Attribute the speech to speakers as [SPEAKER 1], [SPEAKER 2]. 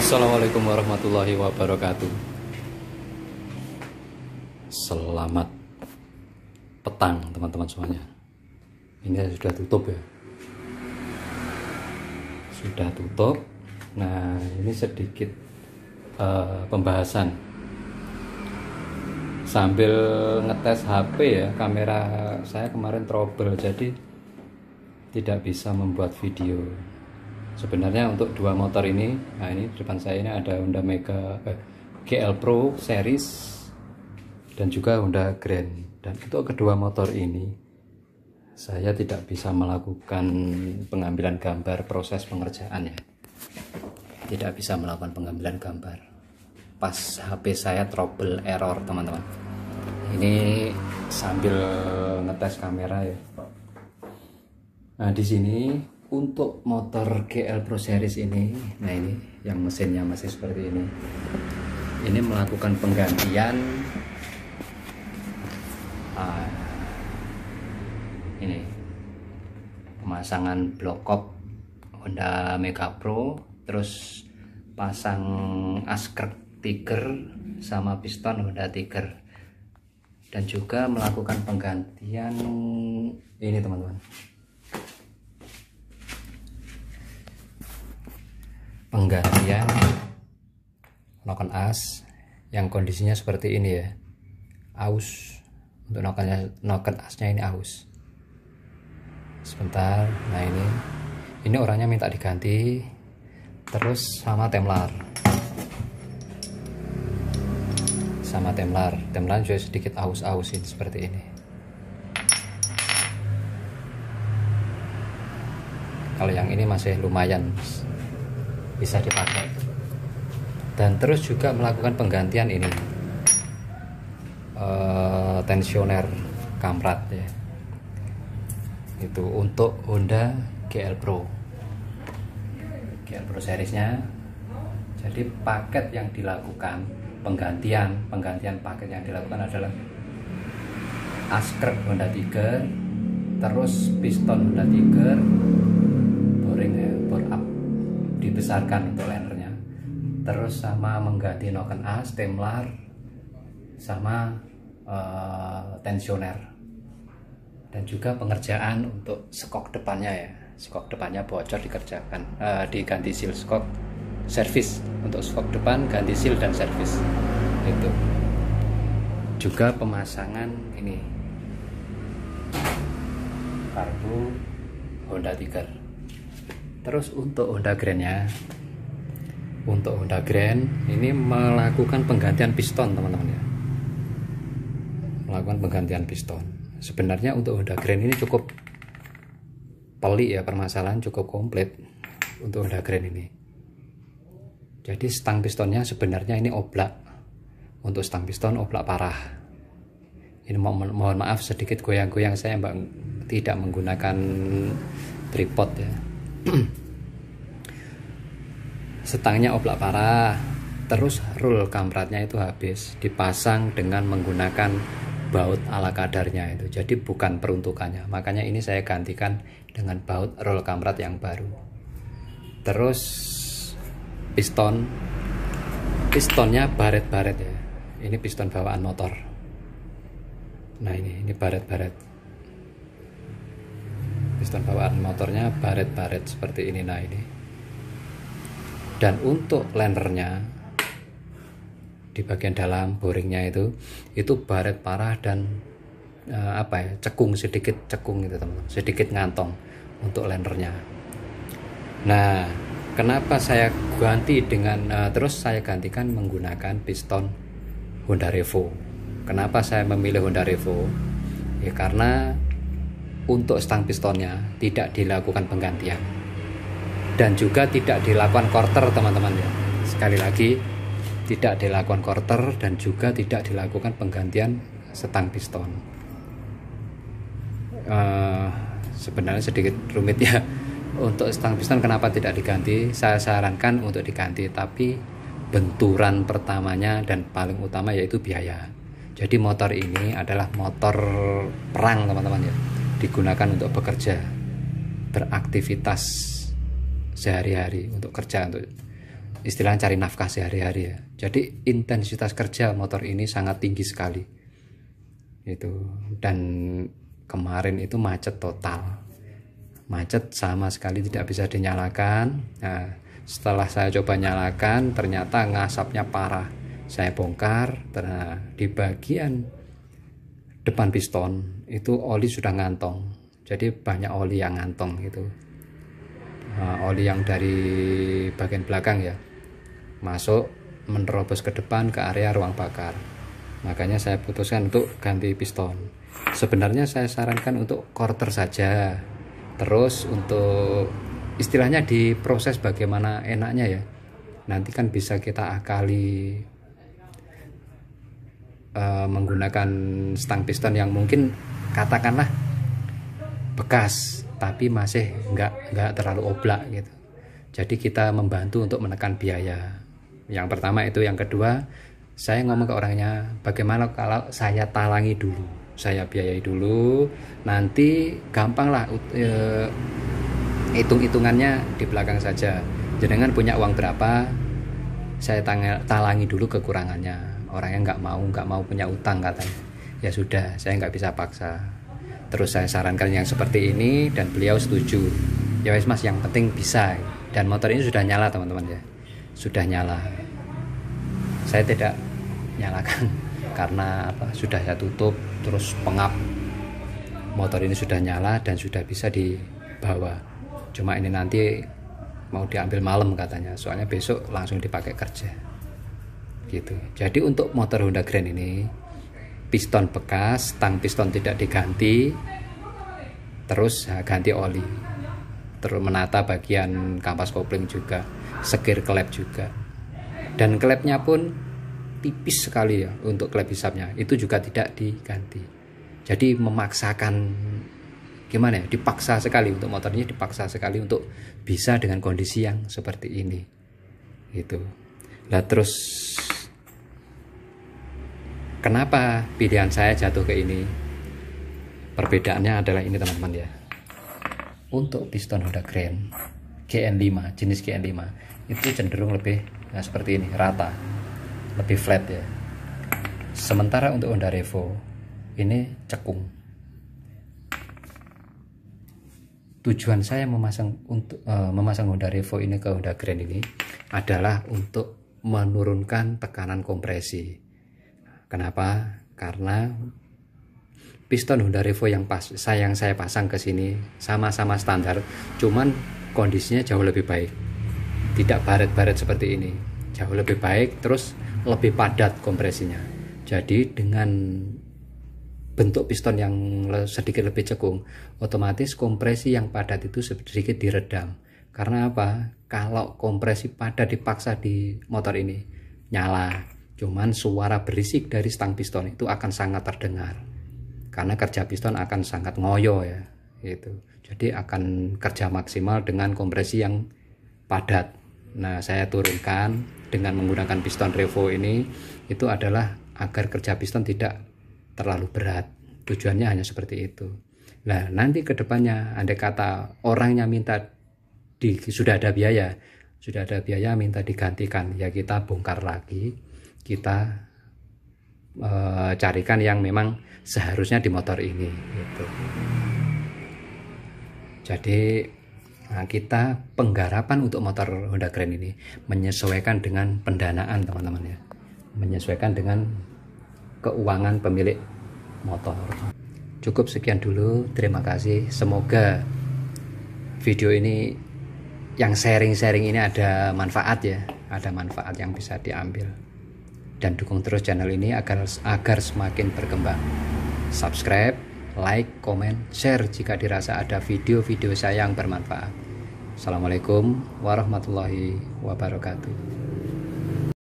[SPEAKER 1] Assalamualaikum warahmatullahi wabarakatuh. Selamat petang teman-teman semuanya. Ini sudah tutup ya. Sudah tutup. Nah, ini sedikit pembahasan sambil ngetes HP ya. Kamera saya kemarin trouble, jadi tidak bisa membuat video. Sebenarnya untuk dua motor ini, nah ini di depan saya ini ada Honda Mega GL Pro series dan juga Honda Grand. Dan untuk kedua motor ini saya tidak bisa melakukan pengambilan gambar proses pengerjaannya. Tidak bisa melakukan pengambilan gambar. Pas HP saya trouble error teman-teman. Ini sambil ngetes kamera ya. Nah di sini untuk motor GL Pro Series ini, nah ini yang mesinnya masih seperti ini. Ini melakukan penggantian ini pemasangan blok Honda Mega Pro, terus pasang askrek Tiger sama piston Honda Tiger, dan juga melakukan penggantian ini teman-teman. Penggantian noken as yang kondisinya seperti ini ya, aus. Untuk noken asnya ini aus. Sebentar, nah ini orangnya minta diganti, terus sama temlar juga sedikit aus-ausin seperti ini. Kalau yang ini masih lumayan bisa dipakai. Dan terus juga melakukan penggantian ini tensioner kamrat ya, itu untuk Honda GL Pro seriesnya. Jadi paket yang dilakukan penggantian paket yang dilakukan adalah askrek Honda Tiger, terus piston Honda Tiger, boring ya, bore up dibesarkan untuk linernya, terus sama mengganti noken as, temlar, sama tensioner, dan juga pengerjaan untuk skok depannya ya. Skok depannya bocor dikerjakan, diganti seal skok, servis untuk skok depan, ganti seal dan servis. Itu juga pemasangan ini karbu Honda Tiger. Terus untuk Honda Grand ini melakukan penggantian piston teman-teman ya. Melakukan penggantian piston. Sebenarnya untuk Honda Grand ini cukup pelik ya, permasalahan cukup komplit untuk Honda Grand ini. Jadi stang pistonnya sebenarnya ini oblak. Untuk stang piston oblak parah. Ini mohon maaf sedikit goyang-goyang, saya tidak menggunakan tripod ya. Stangnya oblak parah, terus rul kamratnya itu habis, dipasang dengan menggunakan baut ala kadarnya itu, jadi bukan peruntukannya. Makanya ini saya gantikan dengan baut rul kamrat yang baru. Terus pistonnya baret-baret ya, ini piston bawaan motor. Nah ini baret-baret, piston bawaan motornya baret-baret seperti ini. Nah ini, dan untuk linernya di bagian dalam boringnya itu baret parah dan sedikit cekung gitu teman-teman, sedikit ngantong untuk linernya. Nah kenapa saya ganti terus saya gantikan menggunakan piston Honda Revo. Kenapa saya memilih Honda Revo ya, karena untuk stang pistonnya tidak dilakukan penggantian dan juga tidak dilakukan quarter teman-teman ya. Sekali lagi, tidak dilakukan quarter dan juga tidak dilakukan penggantian stang piston. Sebenarnya sedikit rumit ya. Untuk stang piston kenapa tidak diganti? Saya sarankan untuk diganti, tapi benturan pertamanya dan paling utama yaitu biaya. Jadi motor ini adalah motor perang teman-teman ya, digunakan untuk bekerja, beraktivitas sehari-hari, untuk kerja, untuk istilahnya cari nafkah sehari-hari ya. Jadi intensitas kerja motor ini sangat tinggi sekali itu. Dan kemarin itu macet total, macet sama sekali tidak bisa dinyalakan. Nah, setelah saya coba nyalakan ternyata ngasapnya parah. Saya bongkar, nah, di bagian depan piston itu oli sudah ngantong, jadi banyak oli yang ngantong gitu. Oli yang dari bagian belakang ya masuk menerobos ke depan ke area ruang bakar. Makanya saya putuskan untuk ganti piston. Sebenarnya saya sarankan untuk quarter saja, terus untuk istilahnya diproses bagaimana enaknya ya. Nanti kan bisa kita akali menggunakan stang piston yang mungkin katakanlah bekas tapi masih nggak terlalu oblak gitu. Jadi kita membantu untuk menekan biaya. Yang pertama itu. Yang kedua, saya ngomong ke orangnya, bagaimana kalau saya talangi dulu, saya biayai dulu, nanti gampang lah hitung-hitungannya di belakang saja. Jenengan punya uang berapa, saya talangi dulu kekurangannya. Orangnya nggak mau punya utang katanya. Ya sudah, saya nggak bisa paksa. Terus saya sarankan yang seperti ini dan beliau setuju. Ya wes mas, yang penting bisa. Dan motor ini sudah nyala teman-teman ya, sudah nyala. Saya tidak nyalakan karena apa, sudah saya tutup terus pengap. Motor ini sudah nyala dan sudah bisa dibawa. Cuma ini nanti mau diambil malam katanya, soalnya besok langsung dipakai kerja gitu. Jadi untuk motor Honda Grand ini piston bekas, stang piston tidak diganti, terus ganti oli, terus menata bagian kampas kopling juga, sekir klep juga, dan klepnya pun tipis sekali ya. Untuk klep hisapnya itu juga tidak diganti. Jadi memaksakan, gimana ya, dipaksa sekali untuk motornya, dipaksa sekali untuk bisa dengan kondisi yang seperti ini gitu. Nah terus kenapa pilihan saya jatuh ke ini? Perbedaannya adalah ini teman-teman ya. Untuk piston Honda Grand GN5, jenis GN5 itu cenderung lebih seperti ini, rata, lebih flat ya. Sementara untuk Honda Revo ini cekung. Tujuan saya memasang Honda Revo ini ke Honda Grand ini adalah untuk menurunkan tekanan kompresi. Kenapa? Karena piston Honda Revo yang saya pasang ke sini sama-sama standar, cuman kondisinya jauh lebih baik. Tidak baret-baret seperti ini, jauh lebih baik, terus lebih padat kompresinya. Jadi dengan bentuk piston yang sedikit lebih cekung, otomatis kompresi yang padat itu sedikit diredam. Karena apa? Kalau kompresi padat dipaksa di motor ini nyala, cuman suara berisik dari stang piston itu akan sangat terdengar. Karena kerja piston akan sangat ngoyo ya, gitu. Jadi akan kerja maksimal dengan kompresi yang padat. Nah, saya turunkan dengan menggunakan piston Revo ini, itu adalah agar kerja piston tidak terlalu berat. Tujuannya hanya seperti itu. Nah, nanti ke depannya andai kata orangnya minta sudah ada biaya minta digantikan, ya kita bongkar lagi, kita carikan yang memang seharusnya di motor ini gitu. Jadi kita penggarapan untuk motor Honda Grand ini menyesuaikan dengan pendanaan teman-teman ya, menyesuaikan dengan keuangan pemilik motor. Cukup sekian dulu, terima kasih. Semoga video ini yang sharing-sharing ini ada manfaat ya, ada manfaat yang bisa diambil. Dan dukung terus channel ini agar semakin berkembang. Subscribe, like, komen, share jika dirasa ada video-video saya yang bermanfaat. Assalamualaikum warahmatullahi wabarakatuh.